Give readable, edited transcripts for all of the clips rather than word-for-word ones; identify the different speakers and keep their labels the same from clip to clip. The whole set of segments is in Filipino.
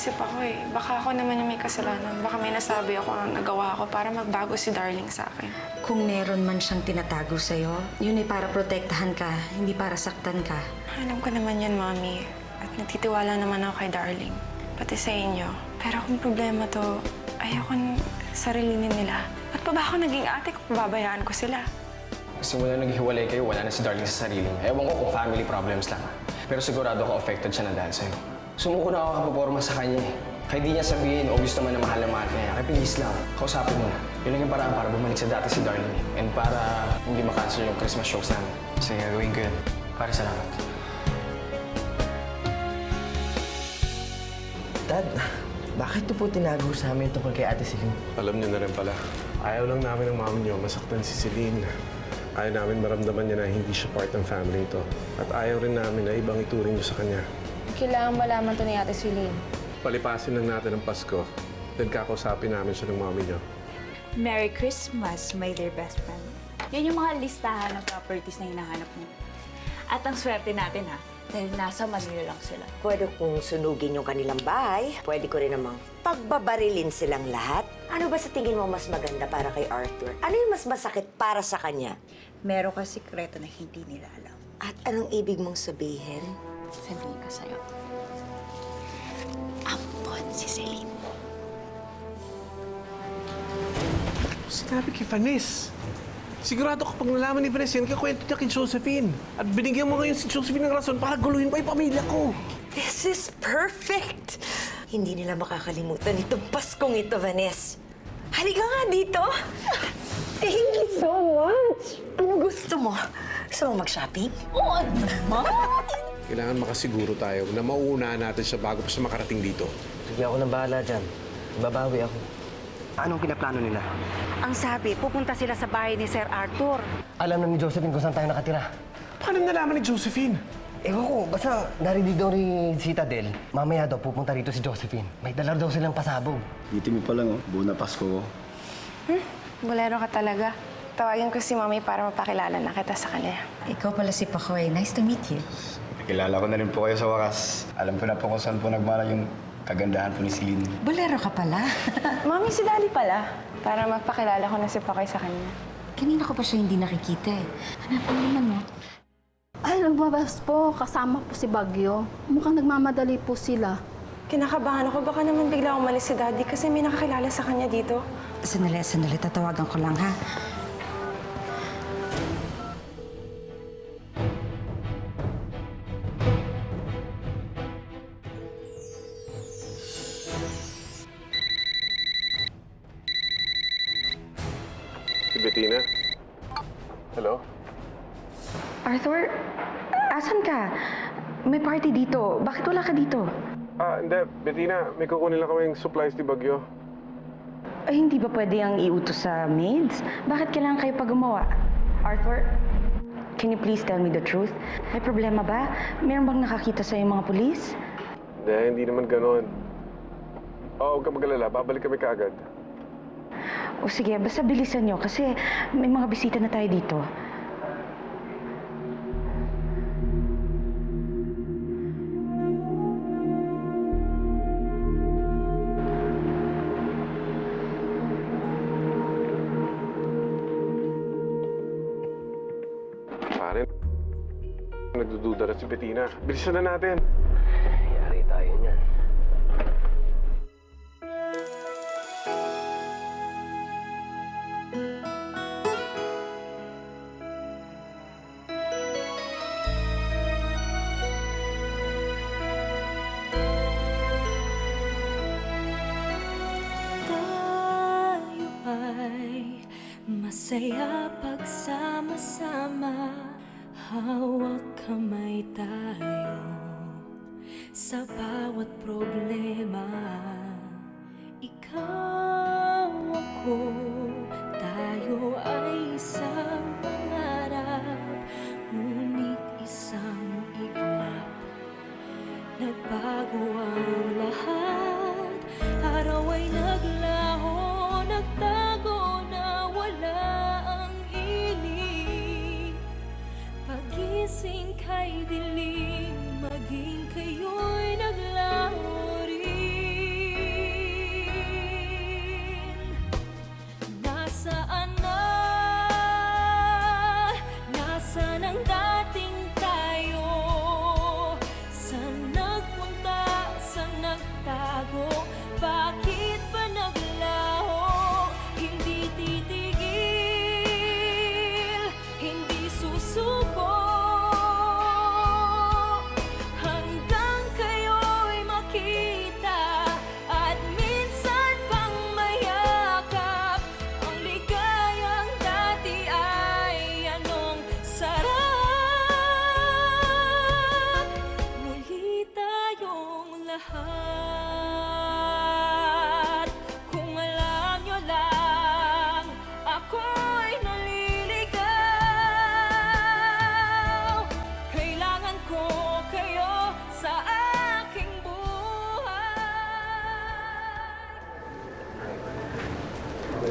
Speaker 1: naisip ako eh. Baka ako naman yung may kasalanan. Baka may nasabi ako na nagawa ko para magbago si Darling sa akin.
Speaker 2: Kung meron man siyang tinatago sa'yo, yun ay para protektahan ka, hindi para saktan ka.
Speaker 1: Alam ko naman yun, Mami. At nagtitiwala naman ako kay Darling. Pati sa inyo. Pero kung problema to, ayoko sarilinin nila. At pa ba ako naging ate kung pababayaan ko sila?
Speaker 3: Simula naghiwalay kayo, wala na si Darling sa sarili niya. Ewan ko kung family problems lang. Pero sigurado ko affected siya na dahil sa'yo. Sumuko na ako kapaporma sa kanya eh. Kahit di niya sabihin, obvious naman na mahal na mahal niya. Kaya please lang, kausapin mo na. Yun lang yung paraan para bumalik sa dati si Darling. And para hindi makancel yung Christmas shows namin. Sige, gagawin ko yun. Pare, salamat.
Speaker 4: Dad, bakit niyo po tinago sa amin tungkol kay Ate Celine?
Speaker 5: Alam niyo na rin pala. Ayaw lang namin ng mama niyo masaktan si Celine. Ayaw namin maramdaman niya na hindi siya part ng family ito. At ayaw rin namin na ibang ituring niyo sa kanya.
Speaker 6: Kailangan malaman to ni Ate Celine.
Speaker 5: Palipasin lang natin ang Pasko. Then kakausapin namin siya ng mami niyo.
Speaker 7: Merry Christmas, my dear best friend. Yan yung mga listahan ng properties na hinahanap mo. At ang swerte natin ha, dahil nasa Manila lang sila.
Speaker 8: Pwede kong sunugin yung kanilang bahay. Pwede ko rin namang pagbabarilin silang lahat. Ano ba sa tingin mo mas maganda para kay Arthur? Ano yung mas masakit para sa kanya?
Speaker 7: Meron ka sikreto na hindi nila alam.
Speaker 8: At anong ibig mong sabihin?
Speaker 7: Sabihin ko sa'yo. Ampon si Celine.
Speaker 5: Sinabi kay Vanessa. Sigurado kapag nalaman ni Vanessa yan, kakwento niya kay Josephine. At binigyan mo ngayon si Josephine ng rason para guluhin pa yung pamilya ko.
Speaker 8: This is perfect! Hindi nila makakalimutan itong Paskong ito, Vanessa. Halika nga dito! Thank you so much! Ano gusto mo? Gusto mo mag-shopping?
Speaker 7: Oo naman!
Speaker 5: Kailangan makasiguro tayo na mauunahan natin siya bago pa siya makarating dito.
Speaker 4: Sige, ako nang bahala dyan. Babawi ako. Anong pinaplano nila?
Speaker 2: Ang sabi, pupunta sila sa bahay ni Sir Arthur.
Speaker 4: Alam na ni Josephine kung saan tayo nakatira.
Speaker 5: Paano nalaman ni Josephine?
Speaker 4: Ewan ko, basta narinig daw ni Citadel. Mamaya daw pupunta rito si Josephine. May dala daw silang pasabog.
Speaker 9: Dito mo pa lang, oh. Buo na Pasko, oh.
Speaker 1: Bolero ka talaga. Tawagin ko si Mami para mapakilala na kita sa kanya.
Speaker 2: Ikaw pala si Pakoy. Nice to meet you.
Speaker 9: Nakilala ko na rin po kayo sa wakas. Alam ko na po kung saan po nagmana yung kagandahan po ni Celine.
Speaker 2: Bolero ka pala.
Speaker 1: Mami, si Daddy pala. Para mapakilala ko na si Pakoy sa kanya.
Speaker 2: Kanina ko pa siya hindi nakikita eh. Hanapan mo naman, no?
Speaker 6: Ay, nagbabas po. Kasama po si Bagyo. Mukhang nagmamadali po sila.
Speaker 1: Kinakabahan ako. Baka naman bigla umalis si Daddy kasi may nakakilala sa kanya dito.
Speaker 2: Sandali. Tatawagan ko lang, ha?
Speaker 5: Si Bettina? Hello?
Speaker 2: Arthur, asan ka? May party dito. Bakit wala ka dito?
Speaker 5: Hindi. Bettina, may kukunin lang kaming supplies ni Bagyo.
Speaker 2: Ay, hindi ba pwede ang iutos sa maids? Bakit kailangan kayo pa gumawa? Arthur, can you please tell me the truth? May problema ba? Meron bang nakakita sa mga pulis?
Speaker 5: Hindi naman ganon. Huwag ka mag-alala. Babalik kami kaagad.
Speaker 2: O sige, basta bilisan nyo kasi may mga bisita na tayo dito.
Speaker 5: Pare, nagdududa na si Bettina. Bilisan na natin.
Speaker 4: Yari tayo niyan.
Speaker 10: Tayo ay masaya pagsama-sama. Hawak kamay tayo sa bawat problema. Ikaw, ako, tayo ay isang pangarap. Ngunit isang iglap, nagbago ang lahat. Araw ay naglaho, nagtago na wala ang hiling. Pagising kay dilim, maging kayo'y naglaho rin.
Speaker 2: Alam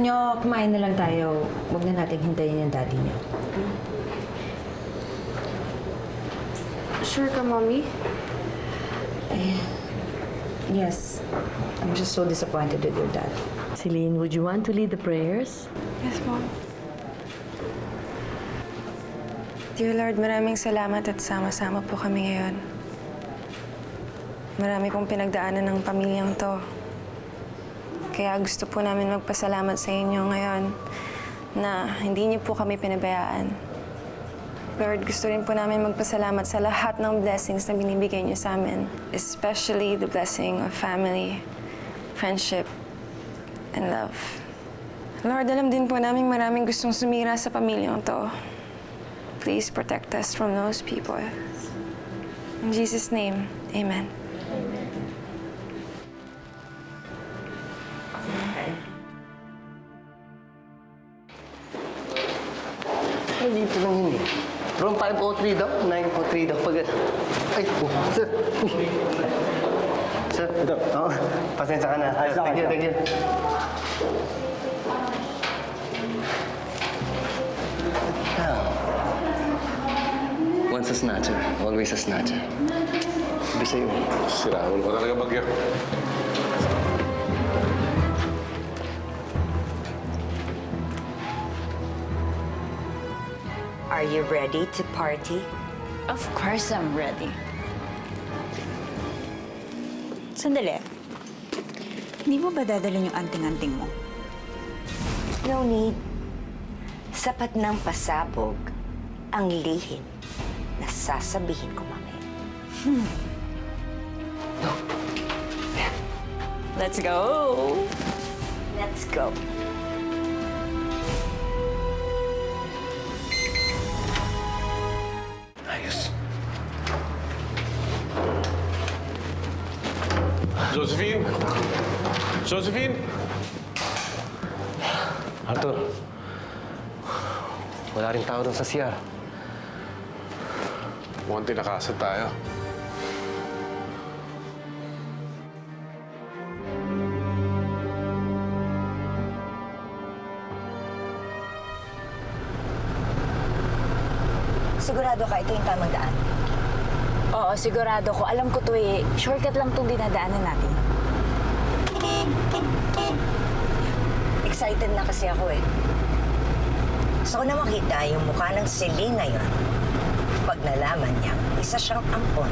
Speaker 2: nyo, kumain na lang tayo. Huwag na nating hintayin yung daddy nyo.
Speaker 1: Sure ka, Mommy?
Speaker 2: Yes. I'm just so disappointed with your dad.
Speaker 11: Celine, would you want to lead the prayers?
Speaker 1: Yes, Mom. Dear Lord, maraming salamat at sama-sama po kami ngayon. Marami pong pinagdaanan ng pamilyang to. Kaya gusto po namin magpasalamat sa inyo ngayon na hindi niyo po kami pinabayaan. Lord, gusto rin po namin magpasalamat sa lahat ng blessings na binibigay niyo sa amin. Especially the blessing of family, friendship, and love. Lord, alam din po namin maraming gustong sumira sa pamilyang to. Please protect us from those people. In Jesus' name, amen.
Speaker 4: Ay, dito lang yun eh. From 503 daw, 903 daw. Pag... Ay, sir. Uy. Sir, ito. Oo, pasensya ka na. Thank you, thank you. Once a snatcher, always a snatcher. Sabi sa'yo.
Speaker 5: Sira ulo ka talaga, Bagyo.
Speaker 8: Are you ready to party?
Speaker 7: Of course I'm ready. Sandali. Hindi mo ba dadalhin yung anting-anting mo?
Speaker 8: No need. Sapat ng pasabog ang lihim na sasabihin ko mamaya.
Speaker 7: Let's go!
Speaker 8: Let's go.
Speaker 5: Ayos. Josephine? Josephine?
Speaker 4: Arthur, wala rin tao doon sa CR.
Speaker 5: Mukhang tinakasan tayo.
Speaker 8: Sigurado ka ito yung tamang daan?
Speaker 7: Oo, sigurado ko. Alam ko to eh. Shortcut lang tong dinadaanan natin.
Speaker 8: Excited na kasi ako eh. Gusto ko na makita yung mukha ng Celine na yun. Pag nalaman niya, isa siyang ampon.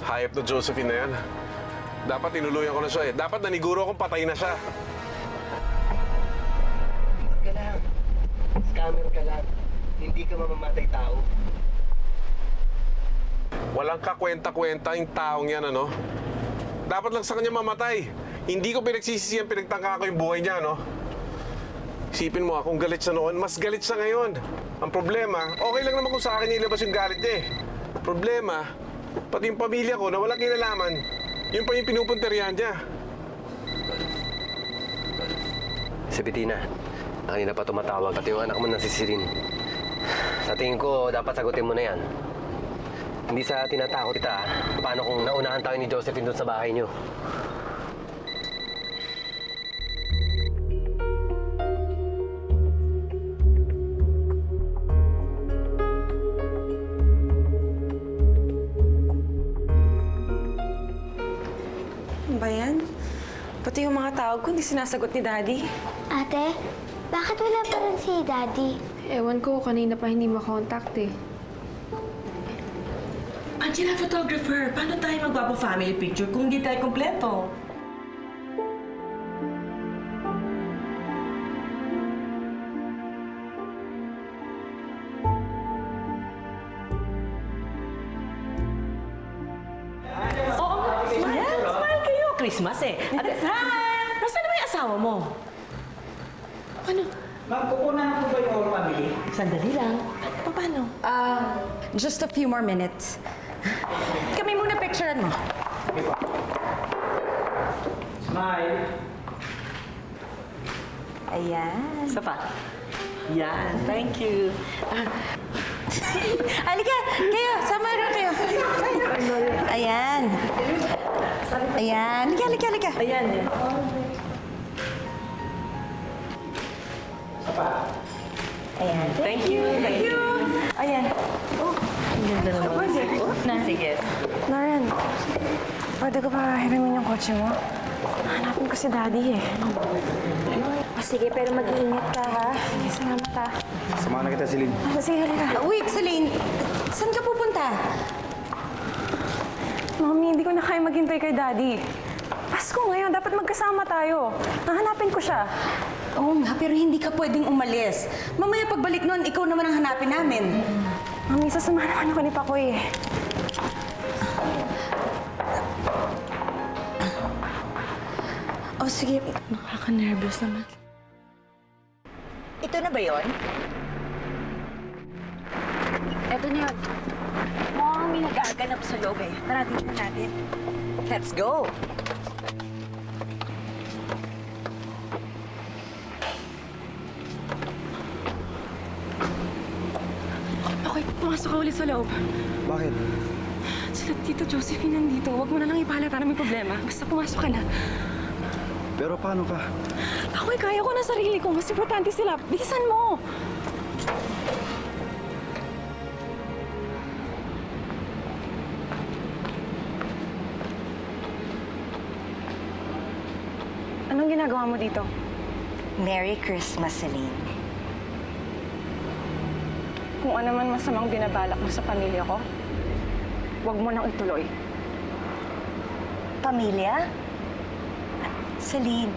Speaker 5: Hayop na Josephine na yan. Dapat tinuluyan ko na siya eh. Dapat naniguro akong patay na siya.
Speaker 4: Ingat ka lang. Scammer ka lang. Hindi ka mamamatay tao.
Speaker 5: Walang kakwenta-kwenta yung taong yan, ano? Dapat lang sa kanya mamatay. Hindi ko pinagsisisihan, pinagtangka ko yung buhay niya, no? Isipin mo, kung galit siya noon, mas galit siya ngayon. Ang problema, okay lang naman kung sa akin ilabas yung galit niya eh. Problema, pati yung pamilya ko na walang kinalaman, yun pa yung pinupunterihan niya.
Speaker 4: Si Bettina, kanina pa tumatawag. Pati yung anak mo na si Celine. Sa tingin ko, dapat sagutin mo na yan. Hindi sa tinatakot kita. Paano kung naunahan tayo ni Josephine doon sa bahay niyo?
Speaker 1: Ano ba yan? Pati yung mga tawag ko, hindi sinasagot ni Daddy.
Speaker 12: Ate, bakit wala pa rin si Daddy?
Speaker 1: Ewan ko, kanina pa hindi makontakt eh.
Speaker 11: Angela, photographer, paano tayo magpapa-family picture kung hindi tayo kompleto? Oo, smile! Smile kayo! Christmas eh. At, nasaan na ba yung asawa mo? Ano?
Speaker 13: Ma'am, kukunan ko ba yung whole family?
Speaker 11: Sandali lang. Paano?
Speaker 2: Just a few more minutes. Kami muna picturean mo.
Speaker 11: Smile.
Speaker 2: Ayan.
Speaker 11: Isa pa. Yan, thank you.
Speaker 2: Halika, kayo, sama rin kayo. Ayan. Ayan. Halika.
Speaker 11: Ayan eh.
Speaker 2: Ayan.
Speaker 11: Thank you.
Speaker 2: Ayan.
Speaker 11: Sige.
Speaker 1: Lauren, pwede ko pa hiramin yung kotse mo? Hanapin ko si Daddy eh.
Speaker 2: Sige, pero mag-iingat ka, ha?
Speaker 1: Sige, salamat ah.
Speaker 9: Samahan na kita, Celine.
Speaker 1: Sige, halika.
Speaker 2: Wait, Celine. Saan ka pupunta?
Speaker 1: Mami, hindi ko na kaya maghintay kay Daddy. Pasko ngayon, dapat magkasama tayo. Nahanapin ko siya.
Speaker 2: Oo nga, pero hindi ka pwedeng umalis. Mamaya pagbalik nun, ikaw naman ang hanapin namin.
Speaker 1: Mami, sasama naman ako ni Pakoy eh.
Speaker 2: Oh, sige. Nakaka-nervous naman.
Speaker 8: Ito na ba yon?
Speaker 7: Eto na yun. Mukhang may nag-aaganap sa loob eh. Tara, tingnan natin.
Speaker 8: Let's go!
Speaker 1: Okay, pumasok ka ulit sa loob.
Speaker 9: Bakit?
Speaker 1: Sila Tita Josephine nandito. Huwag mo na lang ipahalata na may problema. Basta pumasok ka na.
Speaker 9: Pero paano ka?
Speaker 1: Ako'y kaya ko na sarili ko. Mas importante sila. Bilisan mo! Anong ginagawa mo dito?
Speaker 8: Merry Christmas, Celine.
Speaker 1: Kung ano man masamang binabalak mo sa pamilya ko, huwag mo nang ituloy.
Speaker 8: Pamilya? Celine,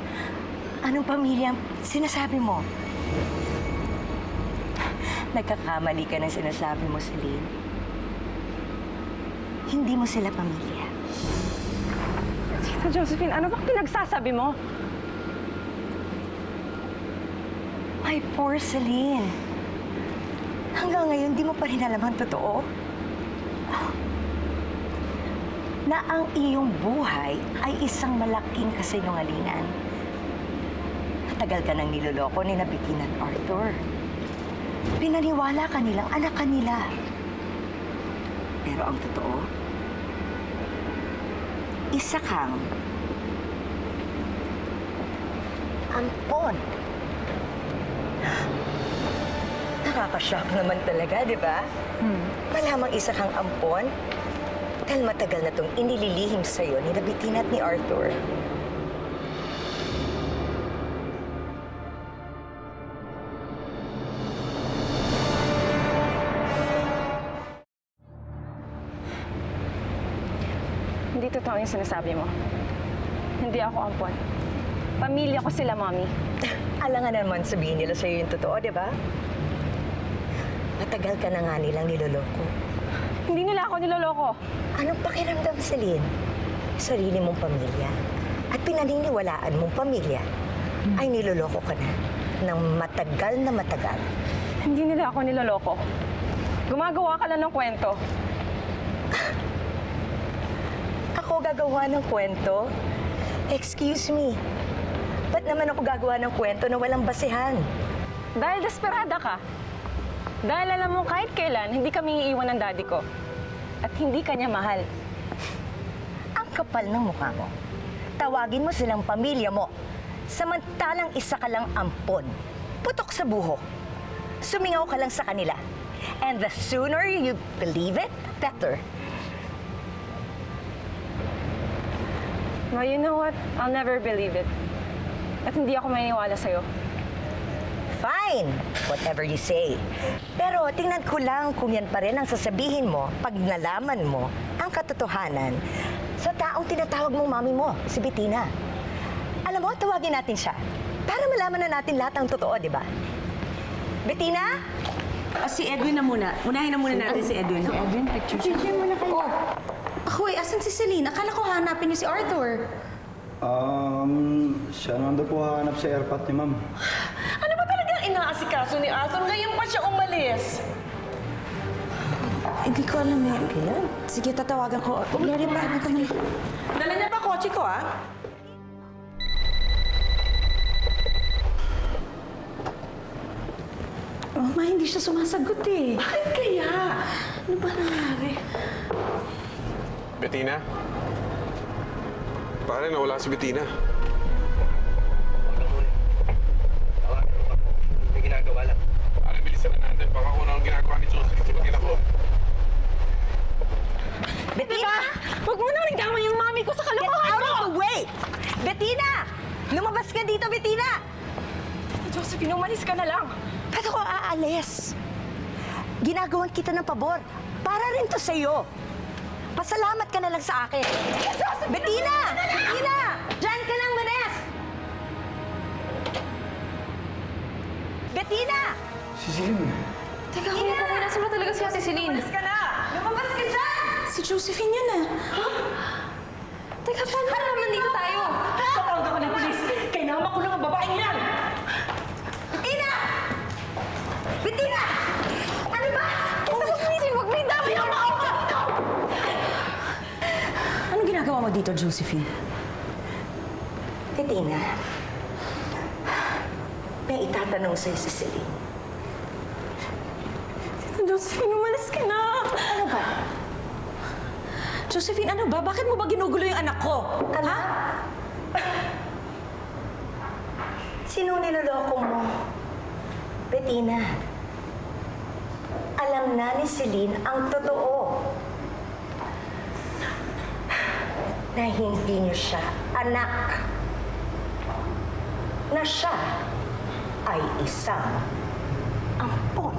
Speaker 8: anong pamilya ang sinasabi mo? Nagkakamali ka ng sinasabi mo, Celine. Hindi mo sila pamilya.
Speaker 1: Tita Josephine, ano bang pinagsasabi mo?
Speaker 8: My poor Celine. Hanggang ngayon, di mo pa rin alam ang totoo? Na ang iyong buhay ay isang malaking kasinungalingan. Matagal ka nang niloloko ni Bettina at Arthur. Pinaniwala ka nilang anak ka nila. Pero ang totoo, isa kang ampon. Nakakashock naman talaga, di ba? Malamang isa kang ampon dahil matagal na itong inililihim sa'yo ni Bettina at ni Arthur.
Speaker 1: Hindi totoo yung sinasabi mo. Hindi ako ampon. Pamilya ko sila, Mommy.
Speaker 8: Alangan naman sabihin nila sa'yo yung totoo, di ba? Matagal ka na nga nilang niloloko.
Speaker 1: Hindi nila ako niloloko.
Speaker 8: Anong pakiramdam, Celine? Sarili mong pamilya at pinaniniwalaan mong pamilya ay niloloko ka na ng matagal na matagal.
Speaker 1: Hindi nila ako niloloko. Gumagawa ka lang ng kwento.
Speaker 8: Ako gagawa ng kwento? Excuse me. Ba't naman ako gagawa ng kwento na walang basehan?
Speaker 1: Dahil desperada ka. Dahil alam mo kahit kailan, hindi kami iiwan ng daddy ko. At hindi kanya mahal.
Speaker 8: Ang kapal ng mukha mo. Tawagin mo silang pamilya mo. Samantalang isa ka lang ampon. Putok sa buhok. Sumingaw ka lang sa kanila. And the sooner you believe it, the better.
Speaker 1: Well, you know what? I'll never believe it. At hindi ako maniniwala sa'yo.
Speaker 8: Fine, whatever you say. Pero tingnan ko lang kung yan pa rin ang sasabihin mo pag nalaman mo ang katotohanan sa taong tinatawag mong mami mo, si Bettina. Alam mo, tawagin natin siya para malaman na natin lahat ng totoo, di ba? Bettina?
Speaker 2: Si Edwin na muna. Unahin na muna natin si Edwin. Si Edwin, picture muna kayo. Ako asan si Celine? Akala ko hanapin niyo si Arthur.
Speaker 9: Siya naman daw po hahanap sa airpot ni ma'am.
Speaker 11: Ano ba talagang inaasikaso ni Arthur? Ngayon pa siya umalis.
Speaker 2: Hindi ko alam eh. Sige, tatawagan ko. Gloria, bakit ka muna?
Speaker 11: Dala niya ba kotse ko, ah?
Speaker 2: Oh, ma, hindi siya sumasagot eh.
Speaker 11: Bakit kaya? Ano ba nangyari?
Speaker 5: Bettina? Pare, nawala si Bettina.
Speaker 4: May ginagawa lang.
Speaker 5: Pare, bilisan na natin. Baka kung ano ang ginagawa ni Joseph, si Bettina ko.
Speaker 8: Bettina!
Speaker 11: Huwag mo na rin gawin yung mami ko sa
Speaker 8: Get
Speaker 11: kalokohan
Speaker 8: out
Speaker 11: mo!
Speaker 8: of the way! Bettina! Lumabas ka dito, Bettina!
Speaker 11: Josephine, umalis ka na lang.
Speaker 8: Ba't ako aalis? Ginagawan kita ng pabor. Para rin to sa'yo. Pasalamat ka na lang sa akin. Bettina! Bettina! Diyan ka lang, Vanessa! Bettina!
Speaker 9: Si Celine.
Speaker 1: Teka, kuya, nasa ba talaga si Ate Celine?
Speaker 8: Lumabas ka na! Lumabas ka dyan!
Speaker 2: Si Josephine yun ah.
Speaker 1: Teka, paano naman dito tayo?
Speaker 11: Tatawag ako ng polis. Kailangan makulong ang babaeng yan!
Speaker 8: Bettina! Bettina! Ano ba?
Speaker 1: Huwag may dami ang mga
Speaker 2: Anong ginagawa mo dito, Josephine?
Speaker 8: Bettina, may itatanong sa'yo si Celine.
Speaker 11: Josephine, umalis ka na!
Speaker 8: Ano ba?
Speaker 2: Josephine, ano ba? Bakit mo ba ginugulo yung anak ko?
Speaker 8: Ano? Sino niloloko mo? Bettina, alam na ni Celine ang totoo. Na hindi niyo siya anak. Na siya ay isang ampon.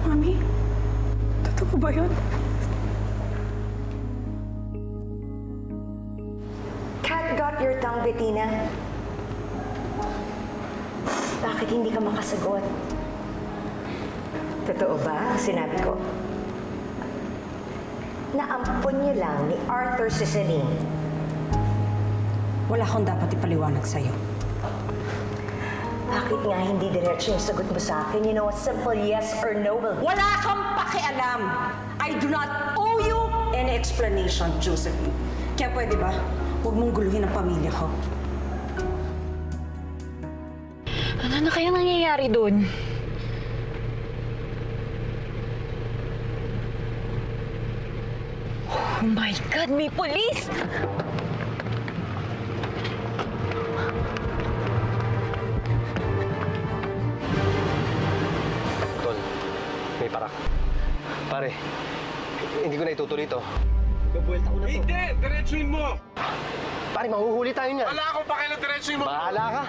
Speaker 11: Mami, totoo ba yun?
Speaker 8: Cat got your tongue, Bettina. Bakit hindi ka makasagot? Totoo ba ang sinabi ko? Naampon niyo lang ni Arthur si Celine.
Speaker 2: Wala akong dapat ipaliwanag sa'yo.
Speaker 8: Bakit nga hindi diretso yung sagot mo sa akin? You know, a simple yes or no will...
Speaker 2: Wala kang pakialam! I do not owe you any explanation, Josephine. Kaya pwede ba, huwag mong guluhin ang pamilya ko.
Speaker 1: Ano na kaya nangyayari doon? Oh my God, may police!
Speaker 4: Tol, may parak. Pare, hindi ko na itutuloy ito. Babuelta ko na to.
Speaker 5: Hindi! Diretsuin mo!
Speaker 4: Pare, mahuhuli tayo niyan.
Speaker 5: Wala akong pakialam, diretsuin mo!
Speaker 4: Bahala ka.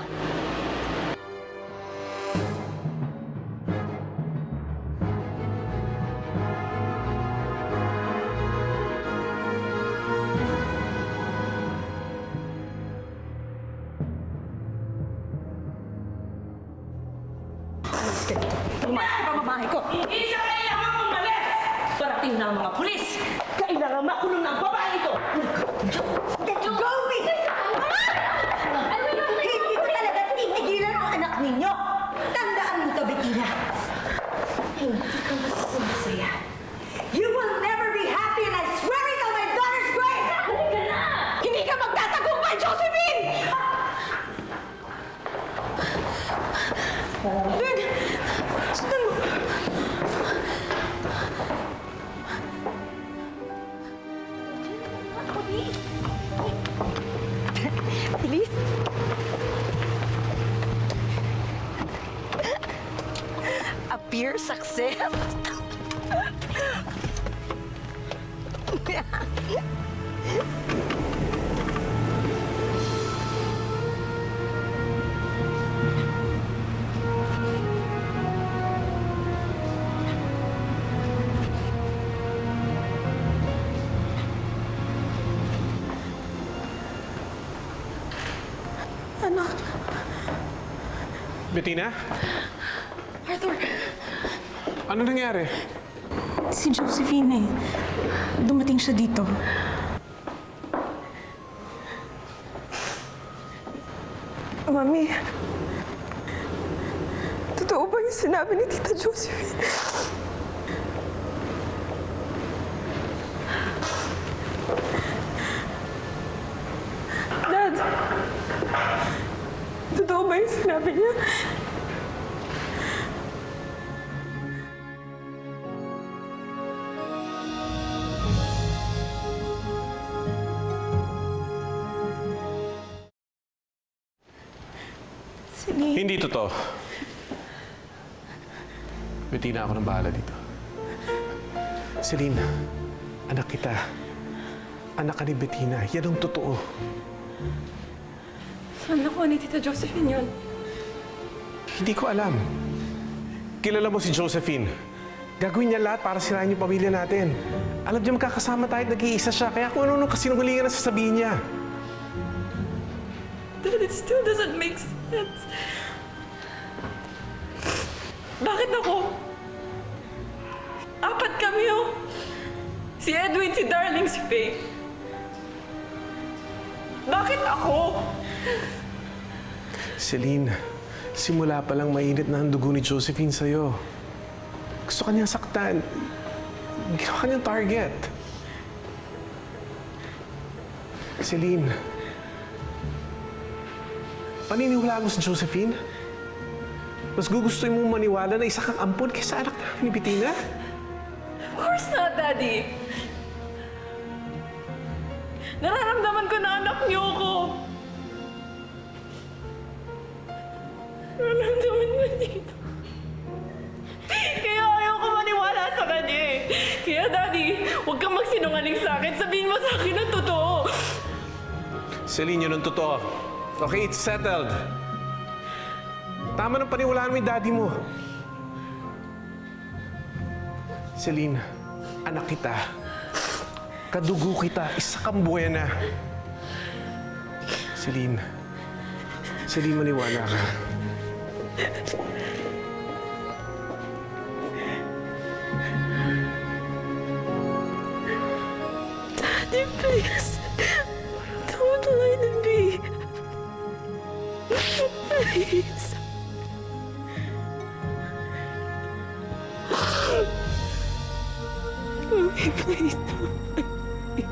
Speaker 11: Tumaas ka pa babae ko! Isa kailangan umalis! Parating na ang mga pulis! Kailangan makulong ang babae ito!
Speaker 8: Go, Bettina! Hindi ko talaga titigilan ang anak ninyo! Tandaan mo to, Bettina! Hindi ka masaya. You will never be happy and I swear it on my daughter's grave!
Speaker 11: Halika na! Hindi ka magtatagumpay, Josephine! Ben! Sundan mo!
Speaker 8: Bilis! Appear success?
Speaker 2: Anak,
Speaker 5: Bettina?
Speaker 1: Arthur,
Speaker 5: Ano nangyari?
Speaker 1: si Josephine eh. Dumating siya dito. Mami, totoo ba yung sinabi ni Tita Josephine? Dad, totoo ba yung sinabi niya?
Speaker 5: Hindi totoo. Bettina, ako nang bahala dito. Celine, anak kita. Anak ka ni Bettina. Yan ang totoo.
Speaker 1: Saan nakuha ni Tita Josephine yun?
Speaker 5: Hindi ko alam. Kilala mo si Josephine. Gagawin niya lahat para sirain yung pamilya natin. Alam niya magkakasama tayo at nag-iisa siya. Kaya kung ano-ano kasinungalingan na sasabihin niya.
Speaker 1: Dad, it still doesn't make sense. Bakit ako? Apat kami, oh. Si Edwin, si Darling, si Faye. Bakit ako?
Speaker 5: Celine, simula pa lang mainit na ang dugo ni Josephine sa'yo. Gusto kanyang saktan. Ginawa kanyang target. Celine, paniniwalaan mo si Josephine? Mas gugustuhin mo maniwala na isa kang ampon kaysa anak namin ni Bettina?
Speaker 1: Of course not, Daddy. Nararamdaman ko na anak niyo ako. Nararamdaman mo dito. Kaya ayaw ko maniwala sa kanya eh. Kaya, Daddy, huwag kang magsinungaling sa akin. Sabihin mo sa akin ang totoo.
Speaker 5: Celine, yun ang totoo. Okay, it's settled. Tama ng paniwalaan mo yung daddy mo. Celine, anak kita. Kadugo kita. Isa kang buwena. Celine. Celine, maniwala ka.
Speaker 1: Daddy, please. Don't lie to me. Please. Mommy, please don't lie to me.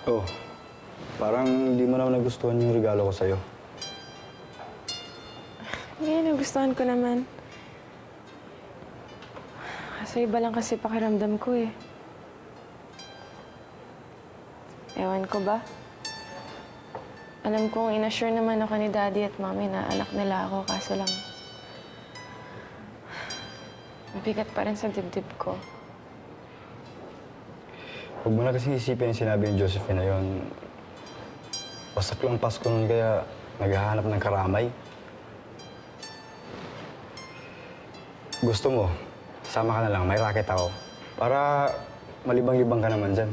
Speaker 9: Oh, parang hindi mo naman nagustuhan yung regalo ko sa'yo.
Speaker 1: Hindi, nagustuhan ko naman. Kaso iba lang kasi pakiramdam ko eh. Ewan ko ba? Alam kong inassure naman ako ni Daddy at Mommy na anak nila ako, kaso lang mabigat pa rin sa dibdib ko.
Speaker 9: Huwag mo na kasing isipin yung sinabi ni Josephine na yun. Wasak lang Pasko nun kaya naghahanap ng karamay. Gusto mo, sama ka na lang, may racket ako. Para malibang-libang ka naman dyan.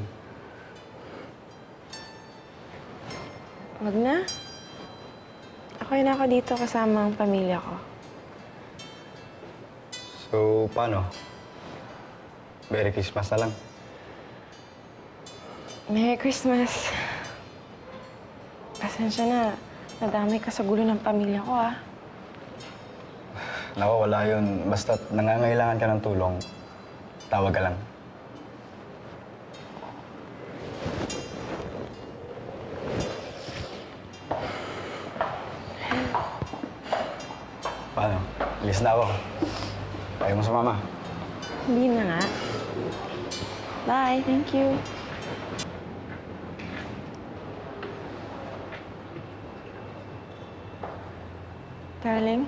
Speaker 1: Wag na. Okay na ako dito kasama ang pamilya ko.
Speaker 9: So, paano? Merry Christmas na lang.
Speaker 1: Merry Christmas. Pasensya na. Nadamay ka sa gulo ng pamilya ko, ah.
Speaker 9: Naku, wala yun. Basta't nangangailangan ka ng tulong, tawag ka lang. Paano? Alis na ako. Ayaw mo sa mama.
Speaker 1: Hindi na nga. Bye, thank you. Darling?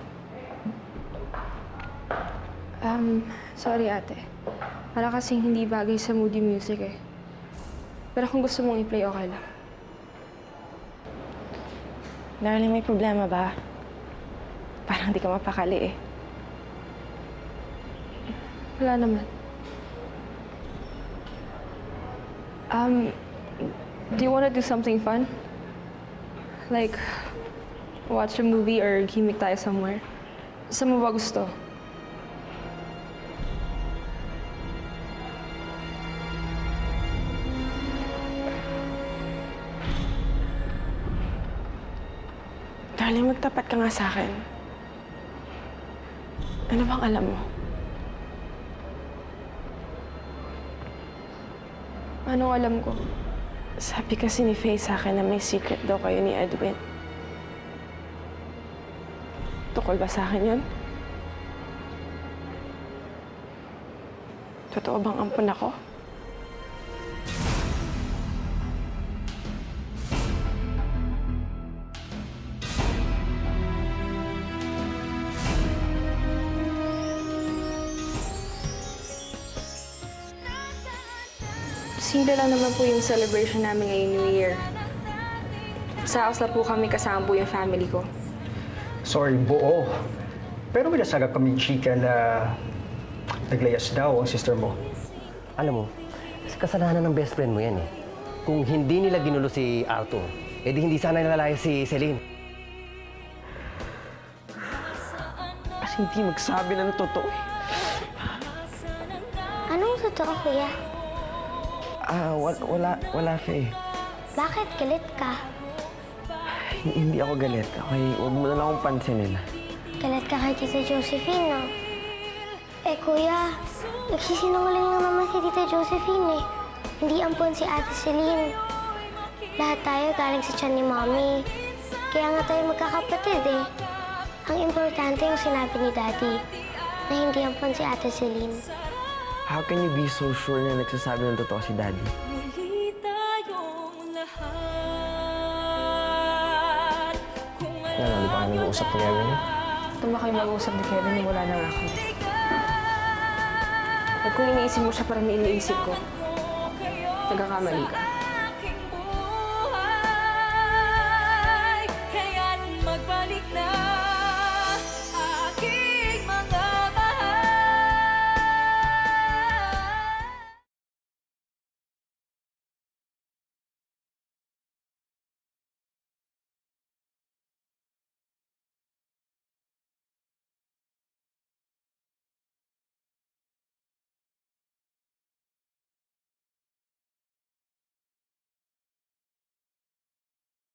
Speaker 1: Sorry ate. Para kasing hindi bagay sa moody music eh. Pero kung gusto mong i-play, okay lang. Darling, may problema ba? Parang di ka mapakali eh. Wala naman. Do you want to do something fun? Like, watch a movie or gimmick tayo somewhere? Saan mo ba gusto? Darling, magtapat ka nga sa akin. Ano bang alam mo? Anong alam ko? Sabi kasi ni Faye sa akin na may secret daw kayo ni Edwin. Tukol ba sa akin yun? Totoo bang ampun ako? Simple lang naman po yung celebration namin ngayong New Year. Sa house na po kami kasama po yung family ko.
Speaker 9: Sorry, buo. Pero may nasagap kami chika na naglayas daw ang sister mo.
Speaker 4: Alam mo, kasalanan ng best friend mo yan eh. Kung hindi nila ginulo si Arthur, edi hindi sana nilalaya si Celine.
Speaker 3: Kasi hindi magsabi ng totoo eh.
Speaker 12: Anong totoo, kuya?
Speaker 3: Wala, Faye.
Speaker 12: Bakit galit ka?
Speaker 3: Hindi ako galit. Okay, huwag mo na lang akong pansinin.
Speaker 12: Galit ka kay Tita Josephine, no? Eh, kuya, nagsisinungaling lang naman si Tita Josephine, eh. Hindi ampun si Ate Celine. Lahat tayo galing sa tiyan ni Mommy. Kaya nga tayo magkakapatid, eh. Ang importante yung sinabi ni Daddy na hindi ampun si Ate Celine.
Speaker 3: How can you be so sure na nagsasabi ng totoo si Daddy?
Speaker 10: Muli tayong lahat. Kung
Speaker 3: Di ba kami nag-uusap ni Kevin?
Speaker 1: Ito ba kayo mag-uusap ni Kevin? Wala na nga kami. At kung iniisip mo siya parang iniisip ko, nagkakamali ka.